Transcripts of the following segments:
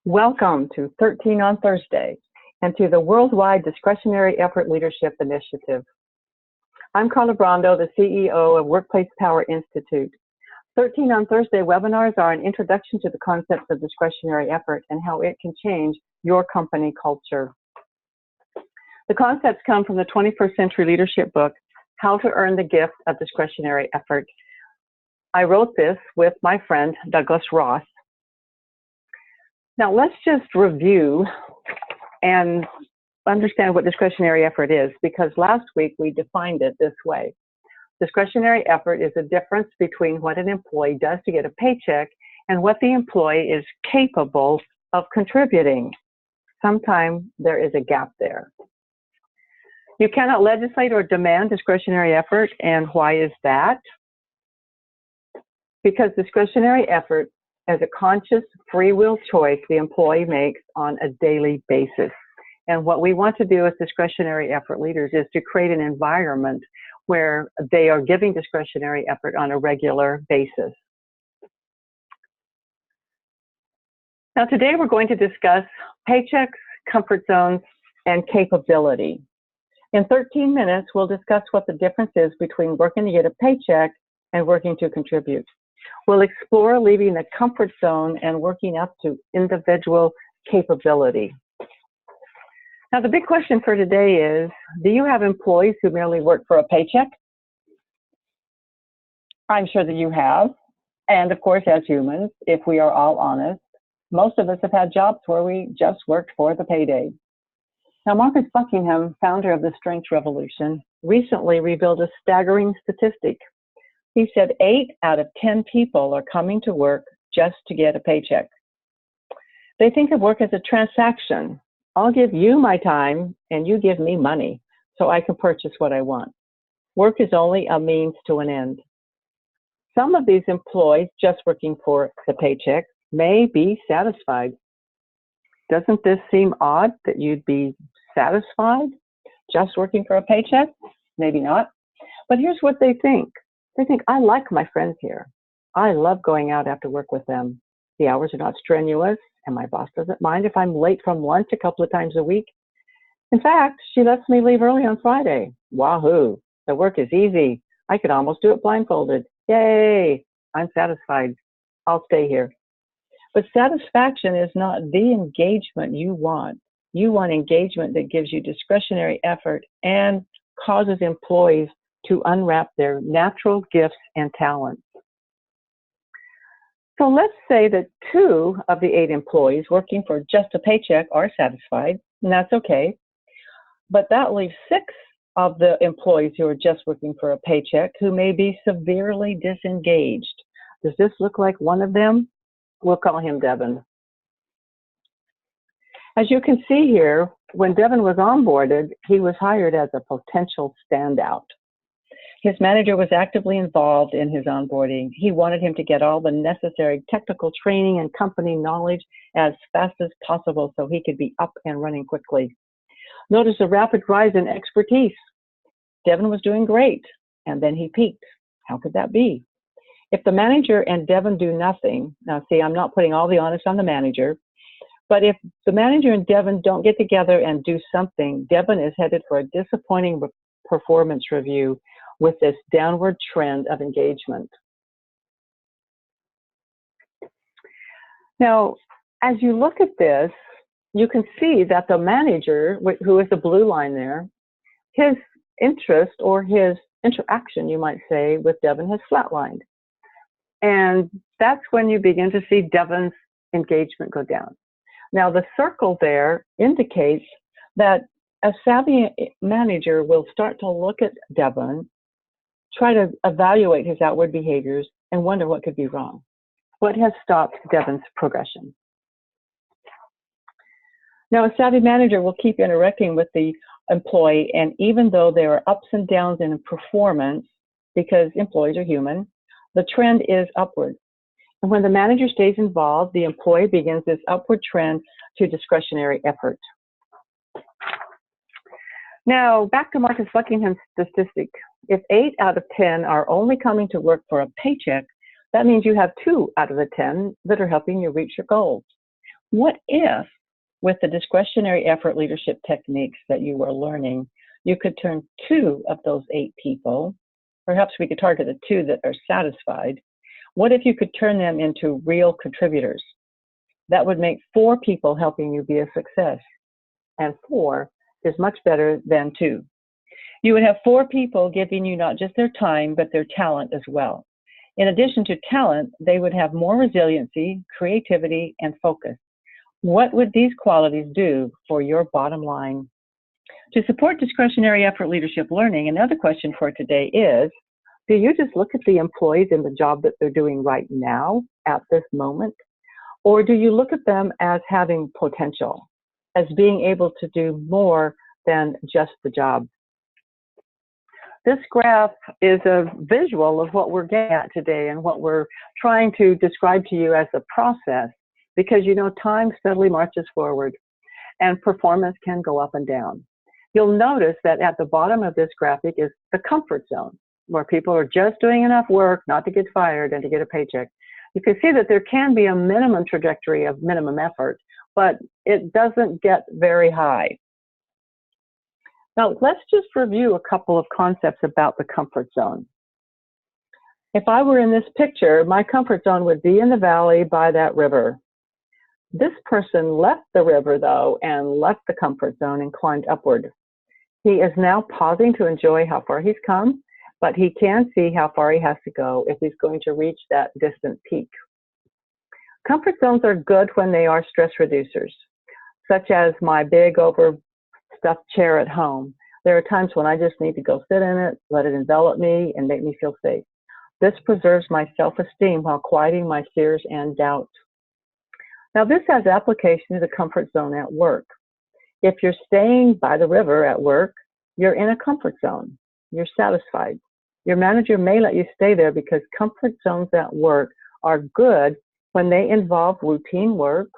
Welcome to 13 on Thursday and to the Worldwide Discretionary Effort Leadership Initiative. I'm Carla Brando, the CEO of Workplace Power Institute. 13 on Thursday webinars are an introduction to the concepts of discretionary effort and how it can change your company culture. The concepts come from the 21st Century Leadership book, How to Earn the Gift of Discretionary Effort. I wrote this with my friend Douglas Ross. Now let's just review and understand what discretionary effort is, because last week we defined it this way. Discretionary effort is the difference between what an employee does to get a paycheck and what the employee is capable of contributing. Sometimes there is a gap there. You cannot legislate or demand discretionary effort, and why is that? Because discretionary effort is a conscious free will choice the employee makes on a daily basis. And what we want to do as discretionary effort leaders is to create an environment where they are giving discretionary effort on a regular basis. Now today we're going to discuss paychecks, comfort zones, and capability. In 13 minutes, we'll discuss what the difference is between working to get a paycheck and working to contribute. We'll explore leaving the comfort zone and working up to individual capability. Now, the big question for today is, do you have employees who merely work for a paycheck? I'm sure that you have. And of course, as humans, if we are all honest, most of us have had jobs where we just worked for the payday. Now, Marcus Buckingham, founder of the Strength Revolution, recently revealed a staggering statistic. He said 8 out of 10 people are coming to work just to get a paycheck. They think of work as a transaction. I'll give you my time and you give me money so I can purchase what I want. Work is only a means to an end. Some of these employees just working for the paycheck may be satisfied. Doesn't this seem odd that you'd be satisfied just working for a paycheck? Maybe not. But here's what they think. They think, I like my friends here. I love going out after work with them. The hours are not strenuous, and my boss doesn't mind if I'm late from lunch a couple of times a week. In fact, she lets me leave early on Friday. Wahoo! The work is easy. I could almost do it blindfolded. Yay! I'm satisfied. I'll stay here. But satisfaction is not the engagement you want. You want engagement that gives you discretionary effort and causes employees to unwrap their natural gifts and talents. So let's say that 2 of the 8 employees working for just a paycheck are satisfied, and that's okay. But that leaves 6 of the employees who are just working for a paycheck who may be severely disengaged. Does this look like one of them? We'll call him Devon. As you can see here, when Devon was onboarded, he was hired as a potential standout. His manager was actively involved in his onboarding. He wanted him to get all the necessary technical training and company knowledge as fast as possible so he could be up and running quickly. Notice a rapid rise in expertise. Devon was doing great, and then he peaked. How could that be? If the manager and Devon do nothing, now see, I'm not putting all the onus on the manager, but if the manager and Devon don't get together and do something, Devon is headed for a disappointing performance review with this downward trend of engagement. Now, as you look at this, you can see that the manager, who is the blue line there, his interest or his interaction, you might say, with Devon has flatlined. And that's when you begin to see Devon's engagement go down. Now, the circle there indicates that a savvy manager will start to look at Devon, try to evaluate his outward behaviors, and wonder what could be wrong. What has stopped Devon's progression? Now, a savvy manager will keep interacting with the employee, and even though there are ups and downs in performance, because employees are human, the trend is upward. And when the manager stays involved, the employee begins this upward trend to discretionary effort. Now, back to Marcus Buckingham's statistic. If 8 out of 10 are only coming to work for a paycheck, that means you have 2 out of the 10 that are helping you reach your goals. What if, with the discretionary effort leadership techniques that you are learning, you could turn 2 of those 8 people, perhaps we could target the 2 that are satisfied. What if you could turn them into real contributors? That would make 4 people helping you be a success. And 4 is much better than 2. You would have 4 people giving you not just their time, but their talent as well. In addition to talent, they would have more resiliency, creativity, and focus. What would these qualities do for your bottom line? To support discretionary effort leadership learning, another question for today is, do you just look at the employees in the job that they're doing right now at this moment? Or do you look at them as having potential, as being able to do more than just the job? This graph is a visual of what we're getting at today and what we're trying to describe to you as a process, because you know time steadily marches forward and performance can go up and down. You'll notice that at the bottom of this graphic is the comfort zone, where people are just doing enough work not to get fired and to get a paycheck. You can see that there can be a minimum trajectory of minimum effort, but it doesn't get very high. Now, let's just review a couple of concepts about the comfort zone. If I were in this picture, my comfort zone would be in the valley by that river. This person left the river, though, and left the comfort zone and climbed upward. He is now pausing to enjoy how far he's come, but he can see how far he has to go if he's going to reach that distant peak. Comfort zones are good when they are stress reducers, such as my big overstuffed chair at home. There are times when I just need to go sit in it, let it envelop me, and make me feel safe. This preserves my self-esteem while quieting my fears and doubt. Now, this has application to the comfort zone at work. If you're staying by the river at work, you're in a comfort zone. You're satisfied. Your manager may let you stay there because comfort zones at work are good when they involve routine work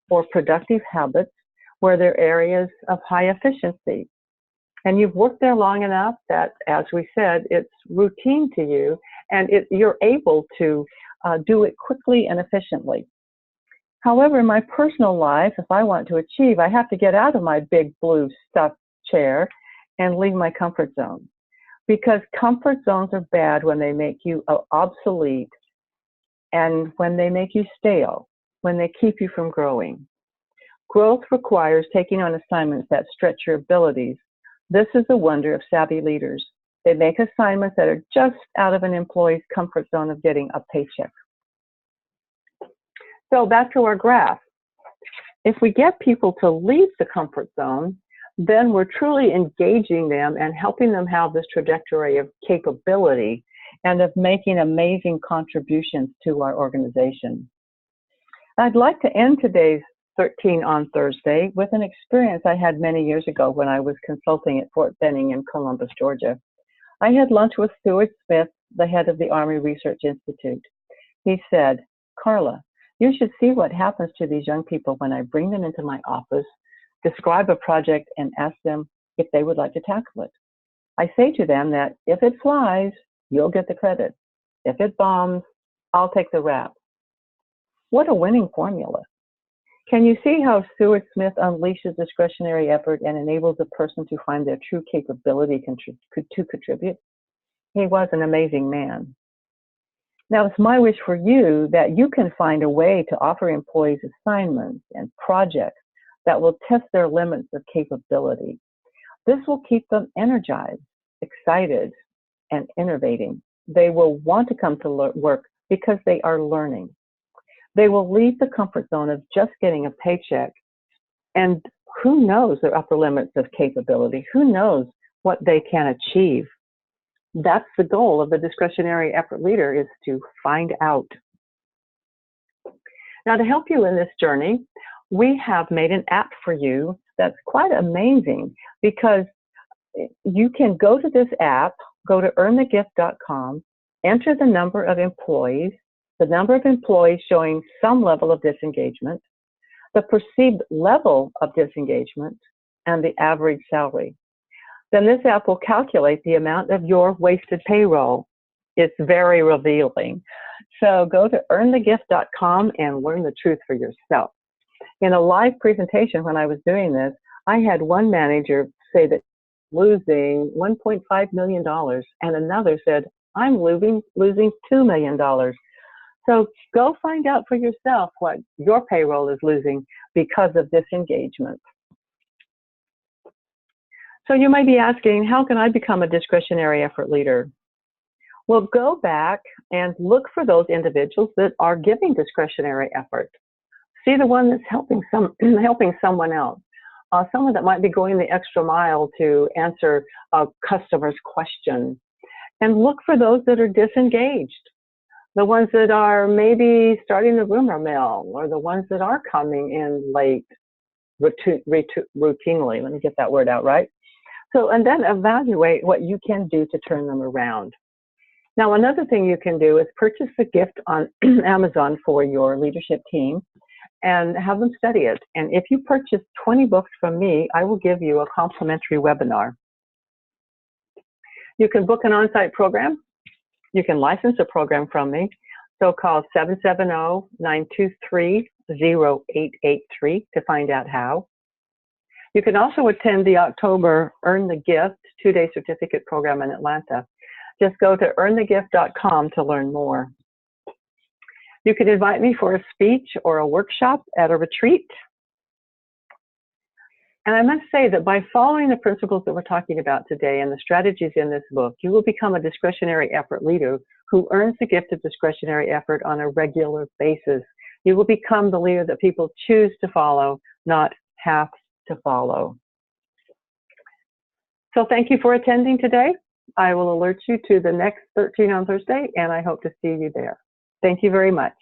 or productive habits where they're areas of high efficiency. And you've worked there long enough that, as we said, it's routine to you and you're able to do it quickly and efficiently. However, in my personal life, if I want to achieve, I have to get out of my big blue stuffed chair and leave my comfort zone. Because comfort zones are bad when they make you obsolete and when they make you stale, when they keep you from growing. Growth requires taking on assignments that stretch your abilities. This is the wonder of savvy leaders. They make assignments that are just out of an employee's comfort zone of getting a paycheck. So back to our graph. If we get people to leave the comfort zone, then we're truly engaging them and helping them have this trajectory of capability and of making amazing contributions to our organization. I'd like to end today's 13 on Thursday with an experience I had many years ago when I was consulting at Fort Benning in Columbus, Georgia. I had lunch with Stuart Smith, the head of the Army Research Institute. He said, "Carla, you should see what happens to these young people when I bring them into my office, describe a project, and ask them if they would like to tackle it. I say to them that if it flies, you'll get the credit. If it bombs, I'll take the rap." What a winning formula. Can you see how Stuart Smith unleashes discretionary effort and enables a person to find their true capability to contribute? He was an amazing man. Now, it's my wish for you that you can find a way to offer employees assignments and projects that will test their limits of capability. This will keep them energized, excited, and innovating. They will want to come to work because they are learning. They will leave the comfort zone of just getting a paycheck, and who knows their upper limits of capability? Who knows what they can achieve? That's the goal of the discretionary effort leader, is to find out. Now, to help you in this journey, we have made an app for you that's quite amazing, because you can go to this app, go to earnthegift.com, enter the number of employees showing some level of disengagement, the perceived level of disengagement, and the average salary. Then this app will calculate the amount of your wasted payroll. It's very revealing. So go to earnthegift.com and learn the truth for yourself. In a live presentation when I was doing this, I had one manager say that losing $1.5 million and another said, I'm losing $2 million. So go find out for yourself what your payroll is losing because of disengagement. So you might be asking, how can I become a discretionary effort leader? Well, go back and look for those individuals that are giving discretionary effort. See the one that's helping someone else. Someone that might be going the extra mile to answer a customer's question. And look for those that are disengaged. The ones that are maybe starting the rumor mill, or the ones that are coming in late routinely. Let me get that word out right. So, and then evaluate what you can do to turn them around. Now, another thing you can do is purchase a gift on Amazon for your leadership team and have them study it. And if you purchase 20 books from me, I will give you a complimentary webinar. You can book an on-site program. You can license a program from me. So call 770-923-0883 to find out how. You can also attend the October Earn the Gift 2-day certificate program in Atlanta. Just go to earnthegift.com to learn more. You can invite me for a speech or a workshop at a retreat. And I must say that by following the principles that we're talking about today and the strategies in this book, you will become a discretionary effort leader who earns the gift of discretionary effort on a regular basis. You will become the leader that people choose to follow, not have to follow. So thank you for attending today. I will alert you to the next 13 on Thursday, and I hope to see you there. Thank you very much.